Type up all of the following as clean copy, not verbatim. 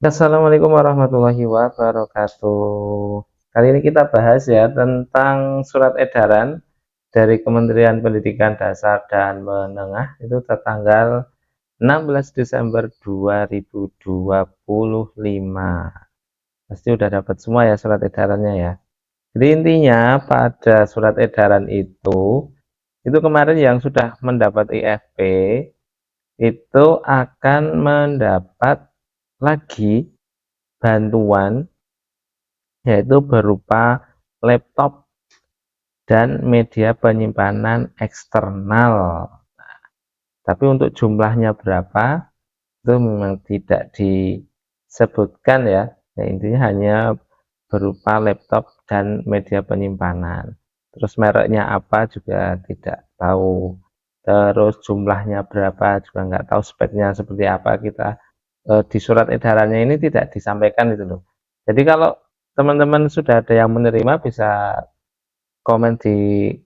Assalamualaikum warahmatullahi wabarakatuh. Kali ini kita bahas ya tentang surat edaran dari Kementerian Pendidikan Dasar dan Menengah itu tertanggal 16 Desember 2025. Pasti udah dapat semua ya surat edarannya ya. Jadi intinya pada surat edaran itu kemarin yang sudah mendapat IFP itu akan mendapat lagi bantuan yaitu berupa laptop dan media penyimpanan eksternal. Tapi untuk jumlahnya berapa itu memang tidak disebutkan ya. Ya intinya hanya berupa laptop dan media penyimpanan. Terus mereknya apa juga tidak tahu. Terus jumlahnya berapa juga nggak tahu, speknya seperti apa. Kita di surat edarannya ini tidak disampaikan itu loh. Jadi kalau teman-teman sudah ada yang menerima bisa komen di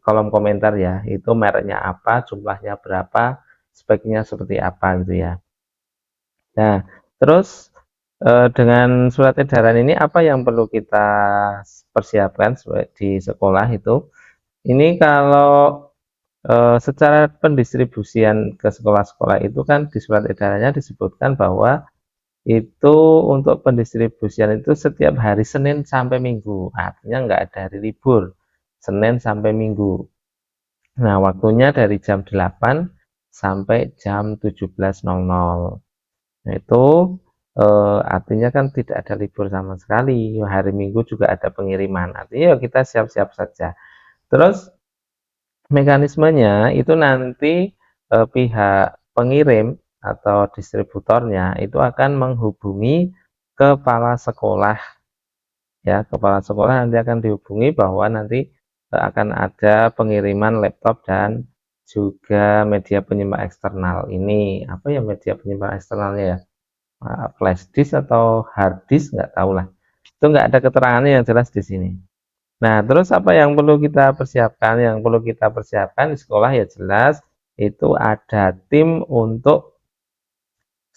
kolom komentar ya, itu mereknya apa, jumlahnya berapa, speknya seperti apa gitu ya. Nah, terus dengan surat edaran ini apa yang perlu kita persiapkan di sekolah itu? Ini kalau secara pendistribusian ke sekolah-sekolah itu kan di surat edarannya disebutkan bahwa itu untuk pendistribusian itu setiap hari Senin sampai Minggu, artinya nggak ada hari libur, Senin sampai Minggu. Nah, waktunya dari jam 8 sampai jam 17.00. Nah, itu artinya kan tidak ada libur sama sekali. Hari Minggu juga ada pengiriman. Artinya ya kita siap-siap saja. Terus mekanismenya itu nanti pihak pengirim atau distributornya itu akan menghubungi kepala sekolah ya. Kepala sekolah nanti akan dihubungi bahwa nanti akan ada pengiriman laptop dan juga media penyimpanan eksternal. Ini apa ya media penyimpanan eksternalnya ya? Flash disk atau hard disk nggak tahu lah. Itu nggak ada keterangannya yang jelas di sini. Nah, terus apa yang perlu kita persiapkan? Yang perlu kita persiapkan di sekolah ya jelas itu ada tim untuk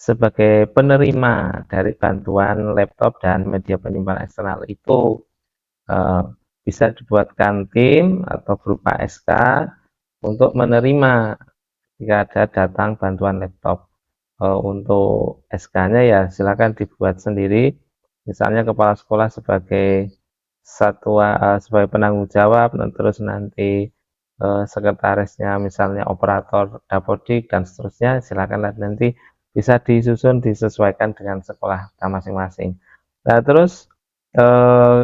sebagai penerima dari bantuan laptop dan media penyimpanan eksternal itu eh, bisa dibuatkan tim atau berupa SK untuk menerima jika ada datang bantuan laptop. Untuk SK-nya ya silakan dibuat sendiri. Misalnya kepala sekolah sebagai sebagai penanggung jawab, dan terus nanti sekretarisnya misalnya operator dapodik dan seterusnya silakan nanti bisa disusun disesuaikan dengan sekolah kita masing-masing. Nah, terus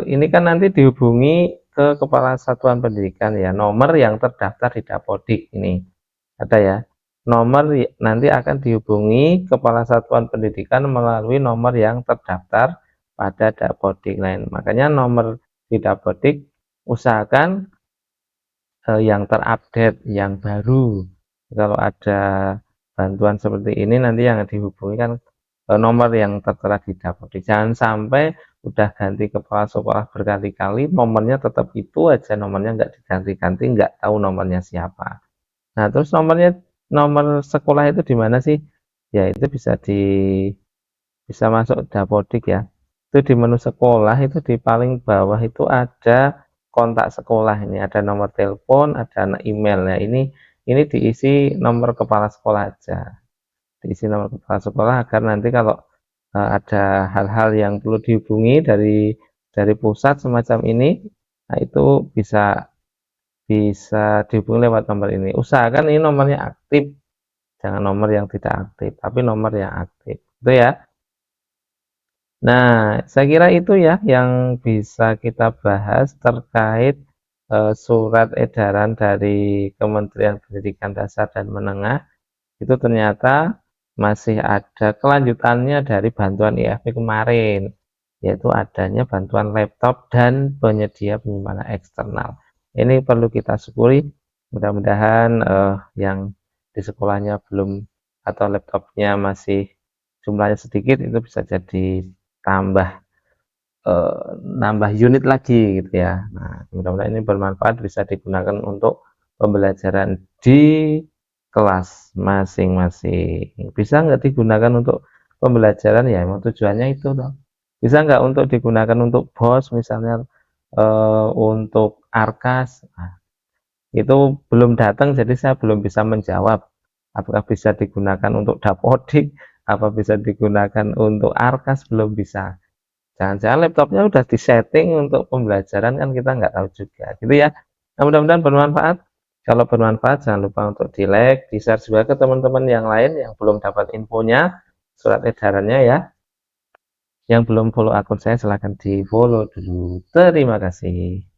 ini kan nanti dihubungi ke kepala satuan pendidikan ya, nomor yang terdaftar di dapodik ini ada ya. Nomor nanti akan dihubungi kepala satuan pendidikan melalui nomor yang terdaftar pada dapodik lain. Makanya nomor di dapodik usahakan yang terupdate, yang baru. Kalau ada bantuan seperti ini nanti yang dihubungi kan nomor yang tertera di dapodik. Jangan sampai udah ganti kepala sekolah berkali-kali, nomornya tetap itu aja, nomornya nggak diganti-ganti, nggak tahu nomornya siapa. Nah, terus nomor sekolah itu di mana sih? Ya, itu bisa masuk dapodik ya. Itu di menu sekolah itu di paling bawah itu ada kontak sekolah, ini ada nomor telepon, ada email ya. Ini diisi nomor kepala sekolah aja. Diisi nomor kepala sekolah agar nanti kalau ada hal-hal yang perlu dihubungi dari pusat semacam ini, nah itu bisa bisa dihubungi lewat nomor ini. Usahakan ini nomornya aktif, jangan nomor yang tidak aktif, tapi nomor yang aktif. Itu ya. Nah, saya kira itu ya yang bisa kita bahas terkait surat edaran dari Kementerian Pendidikan Dasar dan Menengah. Itu ternyata masih ada kelanjutannya dari bantuan IFP kemarin, yaitu adanya bantuan laptop dan penyedia penyimpanan eksternal. Ini perlu kita syukuri, mudah-mudahan yang di sekolahnya belum atau laptopnya masih jumlahnya sedikit itu bisa jadi tambah nambah unit lagi gitu ya. Nah, mudah-mudahan ini bermanfaat bisa digunakan untuk pembelajaran di kelas masing-masing. Bisa nggak digunakan untuk pembelajaran ya emang tujuannya itu toh. Bisa nggak untuk digunakan untuk BOS misalnya, untuk Arkas, nah, itu belum datang jadi saya belum bisa menjawab, apakah bisa digunakan untuk Dapodik, apa bisa digunakan untuk Arkas, belum bisa. Jangan-jangan laptopnya udah disetting untuk pembelajaran kan kita nggak tahu juga, gitu ya. Nah, mudah-mudahan bermanfaat. Kalau bermanfaat jangan lupa untuk di-like, di-share juga ke teman-teman yang lain yang belum dapat infonya, surat edarannya ya. Yang belum follow akun saya silahkan di-follow dulu. Terima kasih.